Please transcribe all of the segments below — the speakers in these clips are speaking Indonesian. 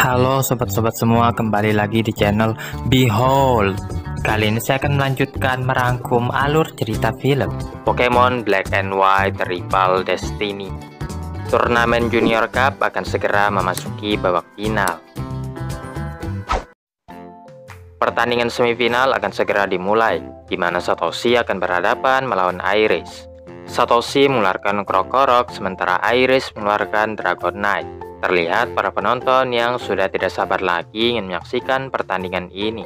Halo sobat-sobat semua, kembali lagi di channel Behold. Kali ini saya akan melanjutkan merangkum alur cerita film Pokemon Black and White Rival Destiny. Turnamen Junior Cup akan segera memasuki babak final. Pertandingan semifinal akan segera dimulai, di mana Satoshi akan berhadapan melawan Iris. Satoshi mengeluarkan Krokorok, sementara Iris mengeluarkan Dragonite. Terlihat para penonton yang sudah tidak sabar lagi ingin menyaksikan pertandingan ini.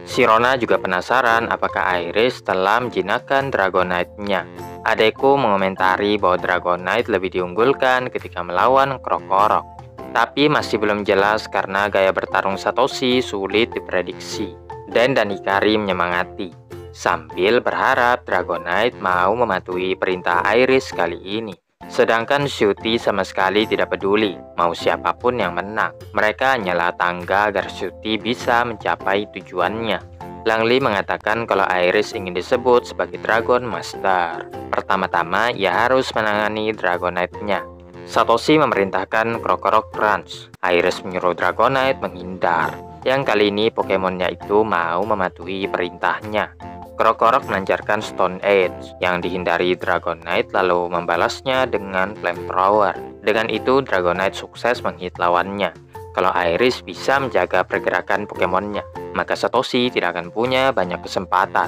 Sirona juga penasaran apakah Iris telah menjinakkan Dragonite-nya. Adekku mengomentari bahwa Dragonite lebih diunggulkan ketika melawan Krokorok. Tapi masih belum jelas karena gaya bertarung Satoshi sulit diprediksi. Dan Hikari menyemangati, sambil berharap Dragonite mau mematuhi perintah Iris kali ini. Sedangkan Shooty sama sekali tidak peduli mau siapapun yang menang. Mereka hanyalah tangga agar Shooty bisa mencapai tujuannya. Langli mengatakan kalau Iris ingin disebut sebagai Dragon Master, pertama-tama ia harus menangani Dragonite-nya. Satoshi memerintahkan Krokorok Crunch. Iris menyuruh Dragonite menghindar. Yang kali ini Pokemonnya itu mau mematuhi perintahnya. Krokorok melancarkan Stone Edge yang dihindari Dragonite lalu membalasnya dengan Flamethrower. Dengan itu Dragonite sukses menghit lawannya. Kalau Iris bisa menjaga pergerakan Pokemonnya, maka Satoshi tidak akan punya banyak kesempatan.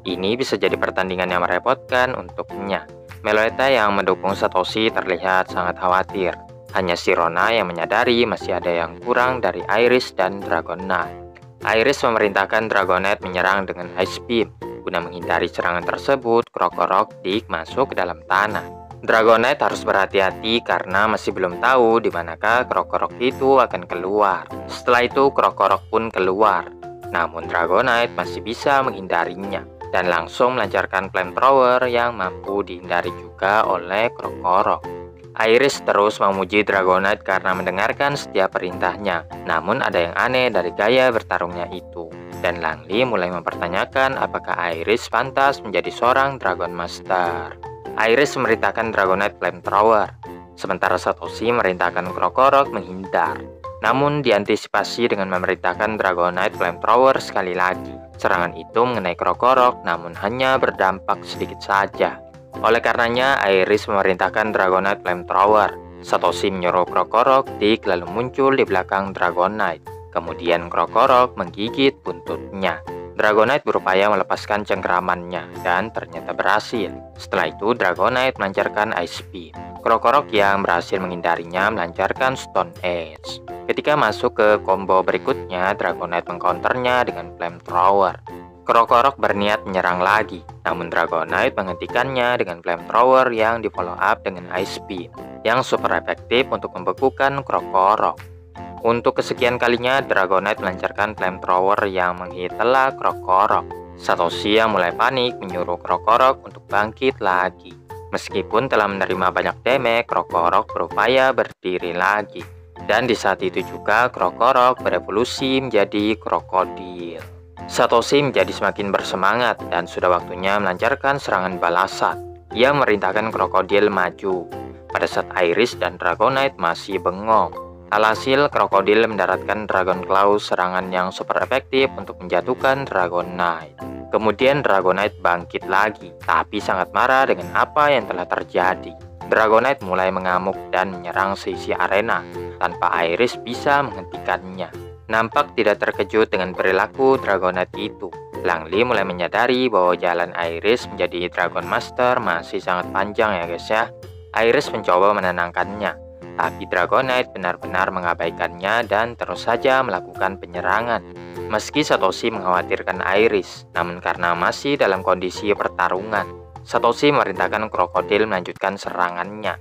Ini bisa jadi pertandingan yang merepotkan untuknya. Meloetta yang mendukung Satoshi terlihat sangat khawatir. Hanya Sirona yang menyadari masih ada yang kurang dari Iris dan Dragonite. Iris memerintahkan Dragonite menyerang dengan Ice Beam. Guna menghindari serangan tersebut, Krokorok Dik masuk ke dalam tanah. Dragonite harus berhati-hati karena masih belum tahu di manakah Krokorok itu akan keluar. Setelah itu Krokorok pun keluar. Namun Dragonite masih bisa menghindarinya dan langsung melancarkan Flamethrower yang mampu dihindari juga oleh Krokorok. Iris terus memuji Dragonite karena mendengarkan setiap perintahnya. Namun ada yang aneh dari gaya bertarungnya itu. Dan Langli mulai mempertanyakan apakah Iris pantas menjadi seorang Dragon Master. Iris memerintahkan Dragonite Flamethrower, sementara Satoshi memerintahkan Krokorok menghindar. Namun diantisipasi dengan memerintahkan Dragonite Flamethrower sekali lagi. Serangan itu mengenai Krokorok namun hanya berdampak sedikit saja. Oleh karenanya Iris memerintahkan Dragonite Flamethrower. Satoshi menyuruh Krokorok Dik lalu muncul di belakang Dragonite. Kemudian Krokorok menggigit buntutnya. Dragonite berupaya melepaskan cengkeramannya dan ternyata berhasil. Setelah itu Dragonite melancarkan Ice Beam. Krokorok yang berhasil menghindarinya melancarkan Stone Edge. Ketika masuk ke combo berikutnya, Dragonite mengcounternya dengan Flamethrower. Krokorok berniat menyerang lagi, namun Dragonite menghentikannya dengan Flamethrower yang di follow up dengan Ice Beam, yang super efektif untuk membekukan Krokorok. Untuk kesekian kalinya, Dragonite melancarkan Flamethrower yang menghitela Krokorok. Satoshi yang mulai panik menyuruh Krokorok untuk bangkit lagi. Meskipun telah menerima banyak damage, Krokorok berupaya berdiri lagi. Dan di saat itu juga Krokorok berevolusi menjadi krokodil. Satoshi menjadi semakin bersemangat dan sudah waktunya melancarkan serangan balasan. Ia memerintahkan krokodil maju. Pada saat Iris dan Dragonite masih bengong. Alhasil, krokodil mendaratkan Dragon Claw, serangan yang super efektif untuk menjatuhkan Dragonite. Kemudian Dragonite bangkit lagi, tapi sangat marah dengan apa yang telah terjadi. Dragonite mulai mengamuk dan menyerang seisi arena, tanpa Iris bisa menghentikannya. Nampak tidak terkejut dengan perilaku Dragonite itu. Langli mulai menyadari bahwa jalan Iris menjadi Dragon Master masih sangat panjang ya guys ya. Iris mencoba menenangkannya, tapi Dragonite benar-benar mengabaikannya dan terus saja melakukan penyerangan. Meski Satoshi mengkhawatirkan Iris, namun karena masih dalam kondisi pertarungan, Satoshi memerintahkan krokodil melanjutkan serangannya.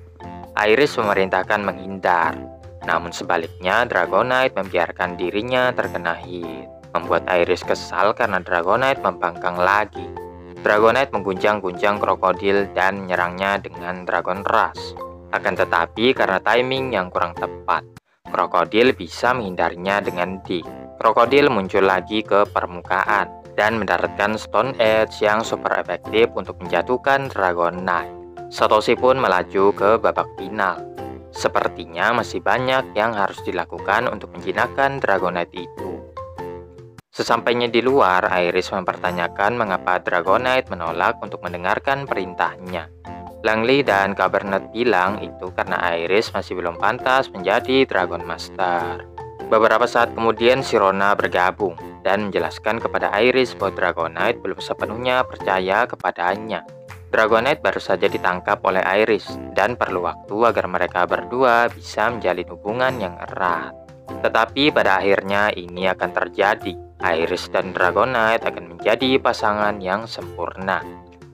Iris memerintahkan menghindar. Namun sebaliknya, Dragonite membiarkan dirinya terkena hit, membuat Iris kesal karena Dragonite membangkang lagi. Dragonite mengguncang-guncang krokodil dan menyerangnya dengan Dragon Rush. Akan tetapi karena timing yang kurang tepat, krokodil bisa menghindarinya dengan Dik. Krokodil muncul lagi ke permukaan dan mendaratkan Stone Edge yang super efektif untuk menjatuhkan Dragonite. Satoshi pun melaju ke babak final. Sepertinya masih banyak yang harus dilakukan untuk menjinakkan Dragonite itu. Sesampainya di luar, Iris mempertanyakan mengapa Dragonite menolak untuk mendengarkan perintahnya. Langley dan Cabernet bilang itu karena Iris masih belum pantas menjadi Dragon Master. Beberapa saat kemudian Sirona bergabung dan menjelaskan kepada Iris bahwa Dragonite belum sepenuhnya percaya kepadanya. Dragonite baru saja ditangkap oleh Iris dan perlu waktu agar mereka berdua bisa menjalin hubungan yang erat. Tetapi pada akhirnya ini akan terjadi. Iris dan Dragonite akan menjadi pasangan yang sempurna.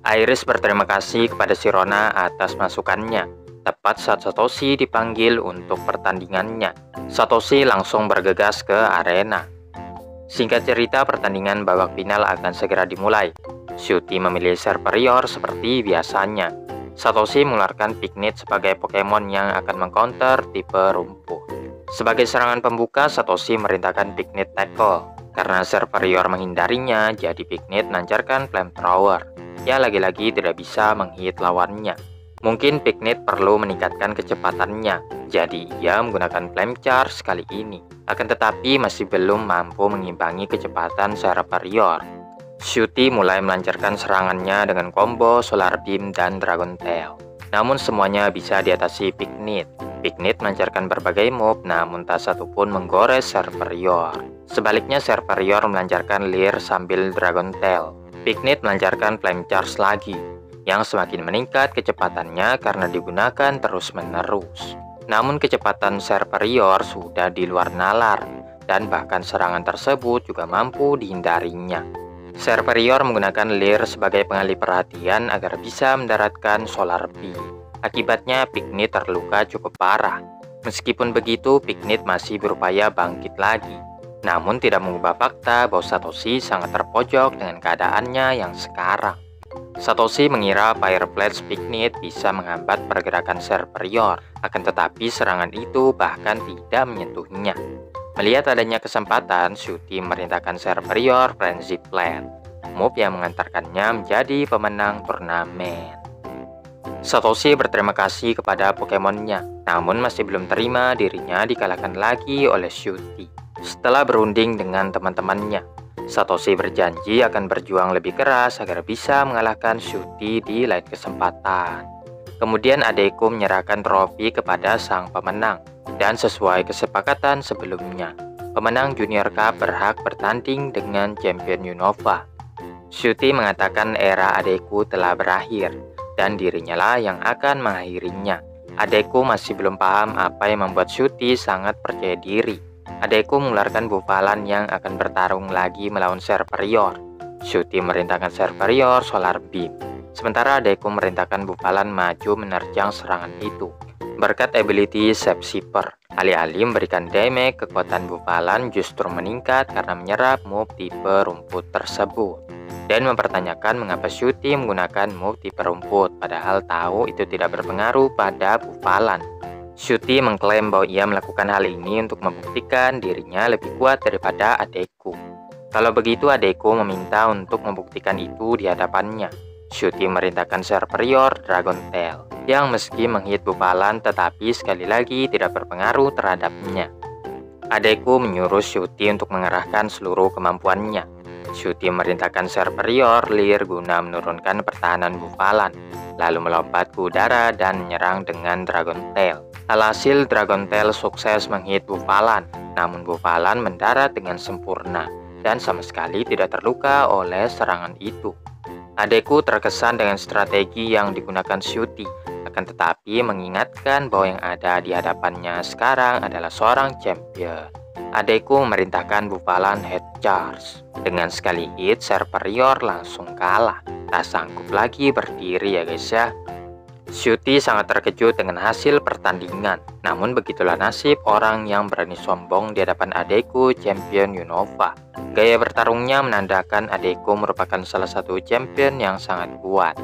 Iris berterima kasih kepada Sirona atas masukannya. Tepat saat Satoshi dipanggil untuk pertandingannya, Satoshi langsung bergegas ke arena. Singkat cerita, pertandingan babak final akan segera dimulai. Shuti memilih Serperior seperti biasanya. Satoshi mengeluarkan Pignet sebagai Pokemon yang akan mengcounter tipe rumput. Sebagai serangan pembuka, Satoshi merintahkan Pignet Tackle. Karena Serperior menghindarinya, jadi Pignet melancarkan Flamethrower. Ya, lagi-lagi tidak bisa menghit lawannya. Mungkin Pignet perlu meningkatkan kecepatannya, jadi ia menggunakan Flame Charge kali ini. Akan tetapi masih belum mampu mengimbangi kecepatan Serperior. Shuti mulai melancarkan serangannya dengan combo Solar Beam dan Dragon Tail. Namun semuanya bisa diatasi Pignet. Pignet melancarkan berbagai move, namun tak satu pun menggores Serperior. Sebaliknya Serperior melancarkan Leer sambil Dragon Tail. Pignet melancarkan Flame Charge lagi, yang semakin meningkat kecepatannya karena digunakan terus-menerus. Namun kecepatan Serperior sudah di luar nalar, dan bahkan serangan tersebut juga mampu dihindarinya. Serperior menggunakan Leer sebagai pengalih perhatian agar bisa mendaratkan Solar Beam. Akibatnya Pignet terluka cukup parah. Meskipun begitu, Pignet masih berupaya bangkit lagi. Namun tidak mengubah fakta bahwa Satoshi sangat terpojok dengan keadaannya yang sekarang. Satoshi mengira Fire Blast Pignet bisa menghambat pergerakan Serperior, akan tetapi serangan itu bahkan tidak menyentuhnya. Melihat adanya kesempatan, Shuti merintahkan Serperior Frenzy Blade, move yang mengantarkannya menjadi pemenang turnamen. Satoshi berterima kasih kepada Pokemonnya, namun masih belum terima dirinya dikalahkan lagi oleh Shuti. Setelah berunding dengan teman-temannya, Satoshi berjanji akan berjuang lebih keras agar bisa mengalahkan Shuti di lain kesempatan. Kemudian Adeko menyerahkan trofi kepada sang pemenang, dan sesuai kesepakatan sebelumnya, pemenang Junior Cup berhak bertanding dengan champion Unova. Shuti mengatakan era Adeko telah berakhir, dan dirinya lah yang akan mengakhirinya. Adeko masih belum paham apa yang membuat Shuti sangat percaya diri. Adeko mengeluarkan Bufalan yang akan bertarung lagi melawan Serperior. Shuti merintahkan Serperior Solar Beam, sementara Adeko merintahkan Bufalan maju menerjang serangan itu. Berkat ability Shapeshifter, alih-alih memberikan damage, kekuatan Bufalan justru meningkat karena menyerap move tipe rumput tersebut. Dan mempertanyakan mengapa Shuti menggunakan move tipe rumput, padahal tahu itu tidak berpengaruh pada Bufalan. Shuti mengklaim bahwa ia melakukan hal ini untuk membuktikan dirinya lebih kuat daripada Adeko. Kalau begitu, Adeko meminta untuk membuktikan itu di hadapannya. Shuti merintahkan Serperior Dragon Tail, yang meski menghit Bufalan tetapi sekali lagi tidak berpengaruh terhadapnya. Adeko menyuruh Shuti untuk mengerahkan seluruh kemampuannya. Shuti merintahkan Serperior Leer guna menurunkan pertahanan Bufalan, lalu melompat ke udara dan menyerang dengan Dragon Tail. Alhasil Dragon Tail sukses menghit Bufalan, namun Bufalan mendarat dengan sempurna dan sama sekali tidak terluka oleh serangan itu. Adeko terkesan dengan strategi yang digunakan Shuti, akan tetapi mengingatkan bahwa yang ada di hadapannya sekarang adalah seorang champion. Adeko memerintahkan Bufalan Head Charge. Dengan sekali hit, Serperior langsung kalah. Tak sanggup lagi berdiri ya guys ya. Shuti sangat terkejut dengan hasil pertandingan. Namun begitulah nasib orang yang berani sombong di hadapan Adeko, champion Unova. Gaya bertarungnya menandakan Adeko merupakan salah satu champion yang sangat kuat.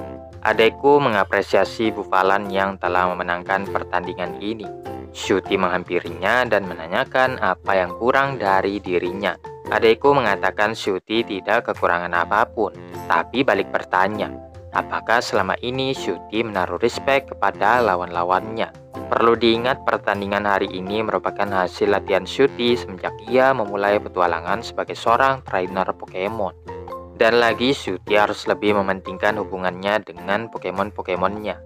Adeko mengapresiasi Bufalan yang telah memenangkan pertandingan ini. Shuti menghampirinya dan menanyakan apa yang kurang dari dirinya. Adeko mengatakan Shuti tidak kekurangan apapun, tapi balik bertanya, Apakah selama ini Shooty menaruh respect kepada lawan-lawannya? Perlu diingat pertandingan hari ini merupakan hasil latihan Shooty semenjak ia memulai petualangan sebagai seorang trainer Pokemon. Dan lagi Shooty harus lebih mementingkan hubungannya dengan Pokemon-Pokemonnya.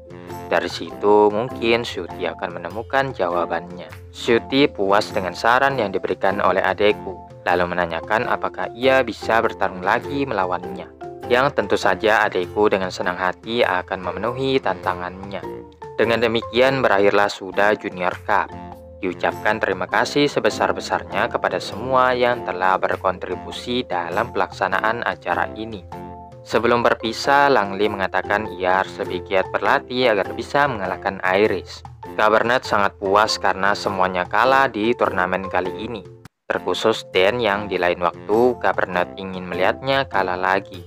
Dari situ mungkin Shooty akan menemukan jawabannya. Shooty puas dengan saran yang diberikan oleh adekku, lalu menanyakan apakah ia bisa bertarung lagi melawannya. Yang tentu saja adekku dengan senang hati akan memenuhi tantangannya. Dengan demikian berakhirlah sudah Junior Cup. Diucapkan terima kasih sebesar-besarnya kepada semua yang telah berkontribusi dalam pelaksanaan acara ini. Sebelum berpisah, Langley mengatakan ia harus lebih giat berlatih agar bisa mengalahkan Iris. Cabernet sangat puas karena semuanya kalah di turnamen kali ini. Terkhusus Dan yang di lain waktu Cabernet ingin melihatnya kalah lagi.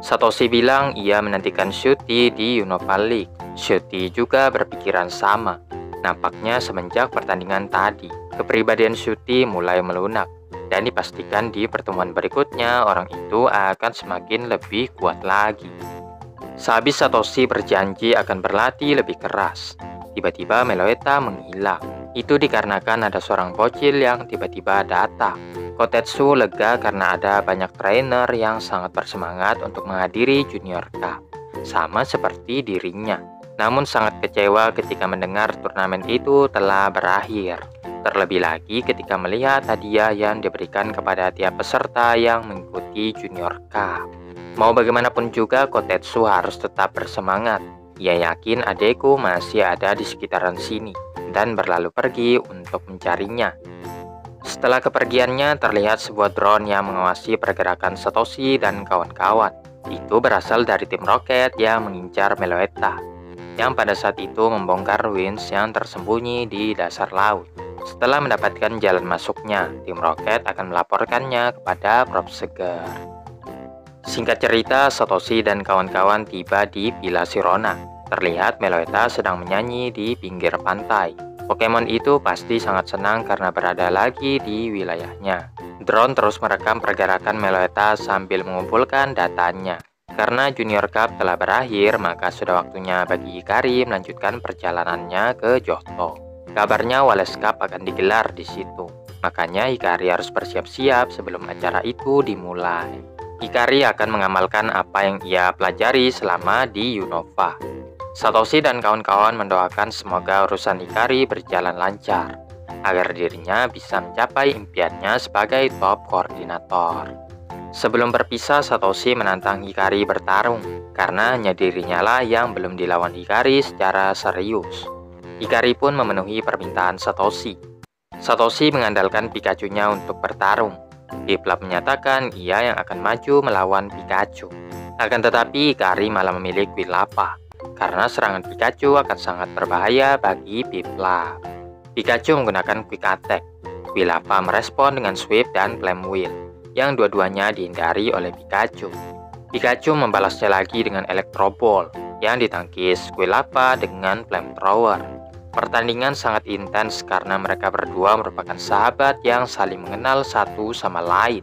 Satoshi bilang ia menantikan Shooty di Unova League. Shooty juga berpikiran sama. Nampaknya semenjak pertandingan tadi, kepribadian Shooty mulai melunak. Dan dipastikan di pertemuan berikutnya orang itu akan semakin lebih kuat lagi. Sehabis Satoshi berjanji akan berlatih lebih keras, tiba-tiba Meloetta menghilang. Itu dikarenakan ada seorang bocil yang tiba-tiba datang. Kotetsu lega karena ada banyak trainer yang sangat bersemangat untuk menghadiri Junior Cup, sama seperti dirinya. Namun sangat kecewa ketika mendengar turnamen itu telah berakhir. Terlebih lagi ketika melihat hadiah yang diberikan kepada tiap peserta yang mengikuti Junior Cup. Mau bagaimanapun juga Kotetsu harus tetap bersemangat. Ia yakin adekku masih ada di sekitaran sini dan berlalu pergi untuk mencarinya. Setelah kepergiannya terlihat sebuah drone yang mengawasi pergerakan Satoshi dan kawan-kawan. Itu berasal dari tim Rocket yang mengincar Meloetta, yang pada saat itu membongkar ruins yang tersembunyi di dasar laut. Setelah mendapatkan jalan masuknya, tim Rocket akan melaporkannya kepada Prof. Seger. Singkat cerita, Satoshi dan kawan-kawan tiba di Villa Sirona. Terlihat Meloetta sedang menyanyi di pinggir pantai. Pokemon itu pasti sangat senang karena berada lagi di wilayahnya. Drone terus merekam pergerakan Meloetta sambil mengumpulkan datanya. Karena Junior Cup telah berakhir, maka sudah waktunya bagi Hikari melanjutkan perjalanannya ke Johto. Kabarnya Wales Cup akan digelar di situ. Makanya Hikari harus bersiap-siap sebelum acara itu dimulai. Hikari akan mengamalkan apa yang ia pelajari selama di Unova. Satoshi dan kawan-kawan mendoakan semoga urusan Hikari berjalan lancar, agar dirinya bisa mencapai impiannya sebagai top koordinator. Sebelum berpisah, Satoshi menantang Hikari bertarung, karena hanya dirinya lah yang belum dilawan Hikari secara serius. Hikari pun memenuhi permintaan Satoshi. Satoshi mengandalkan Pikachu-nya untuk bertarung. Piplup menyatakan ia yang akan maju melawan Pikachu. Akan tetapi Hikari malah memilih Quilapa, karena serangan Pikachu akan sangat berbahaya bagi Piplup. Pikachu menggunakan Quick Attack. Quilapa merespon dengan Sweep dan Flame Wheel, yang dua-duanya dihindari oleh Pikachu. Pikachu membalasnya lagi dengan Electro Ball, yang ditangkis Quilapa dengan Flamethrower. Pertandingan sangat intens karena mereka berdua merupakan sahabat yang saling mengenal satu sama lain.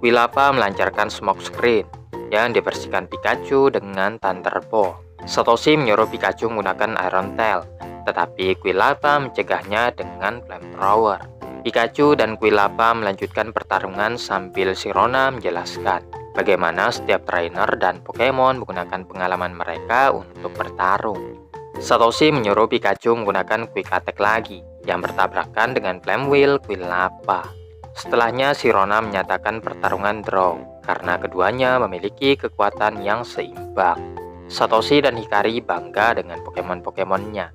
Quilapa melancarkan Smoke Screen, yang dibersihkan Pikachu dengan Thunderbolt. Satoshi menyuruh Pikachu menggunakan Iron Tail, tetapi Quilapa mencegahnya dengan Flamethrower. Pikachu dan Quilapa melanjutkan pertarungan sambil Sirona menjelaskan bagaimana setiap trainer dan Pokemon menggunakan pengalaman mereka untuk bertarung. Satoshi menyuruh Pikachu menggunakan Quick Attack lagi, yang bertabrakan dengan Flame Wheel Quilapa. Setelahnya Sirona menyatakan pertarungan draw, karena keduanya memiliki kekuatan yang seimbang. Satoshi dan Hikari bangga dengan Pokemon-Pokemonnya.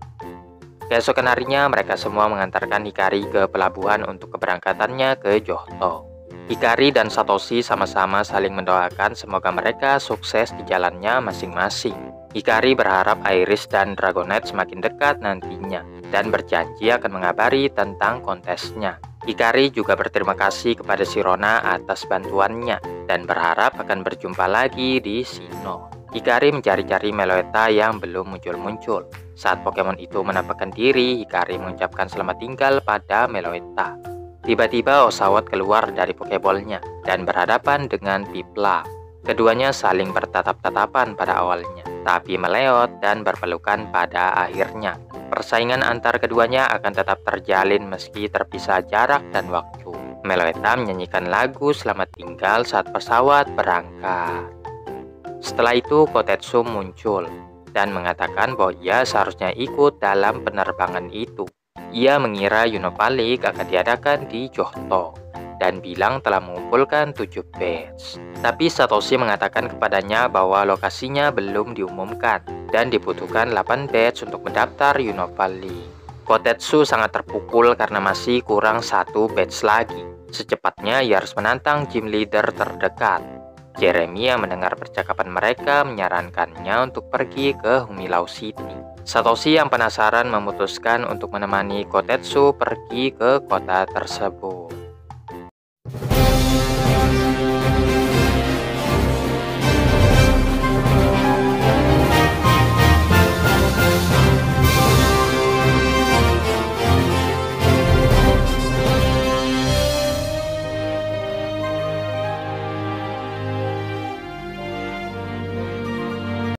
Keesokan harinya mereka semua mengantarkan Hikari ke pelabuhan untuk keberangkatannya ke Johto. Hikari dan Satoshi sama-sama saling mendoakan semoga mereka sukses di jalannya masing-masing. Hikari berharap Iris dan Dragonite semakin dekat nantinya dan berjanji akan mengabari tentang kontesnya. Hikari juga berterima kasih kepada Sirona atas bantuannya dan berharap akan berjumpa lagi di Sinnoh. Hikari mencari-cari Meloetta yang belum muncul-muncul. Saat Pokemon itu menampakkan diri, Hikari mengucapkan selamat tinggal pada Meloetta. Tiba-tiba Oshawott keluar dari Pokeball-nya dan berhadapan dengan Piplup. Keduanya saling bertatap-tatapan pada awalnya. tapi meleot dan berpelukan pada akhirnya. Persaingan antar keduanya akan tetap terjalin meski terpisah jarak dan waktu. Meloetta menyanyikan lagu Selamat Tinggal saat pesawat berangkat. Setelah itu Kotetsu muncul dan mengatakan bahwa ia seharusnya ikut dalam penerbangan itu. Ia mengira Unova League akan diadakan di Johto dan bilang telah mengumpulkan 7 badge. Tapi Satoshi mengatakan kepadanya bahwa lokasinya belum diumumkan dan dibutuhkan 8 badge untuk mendaftar Unova League. Kotetsu sangat terpukul karena masih kurang 1 badge lagi. Secepatnya ia harus menantang gym leader terdekat. Jeremy yang mendengar percakapan mereka menyarankannya untuk pergi ke Humilau City. Satoshi yang penasaran memutuskan untuk menemani Kotetsu pergi ke kota tersebut.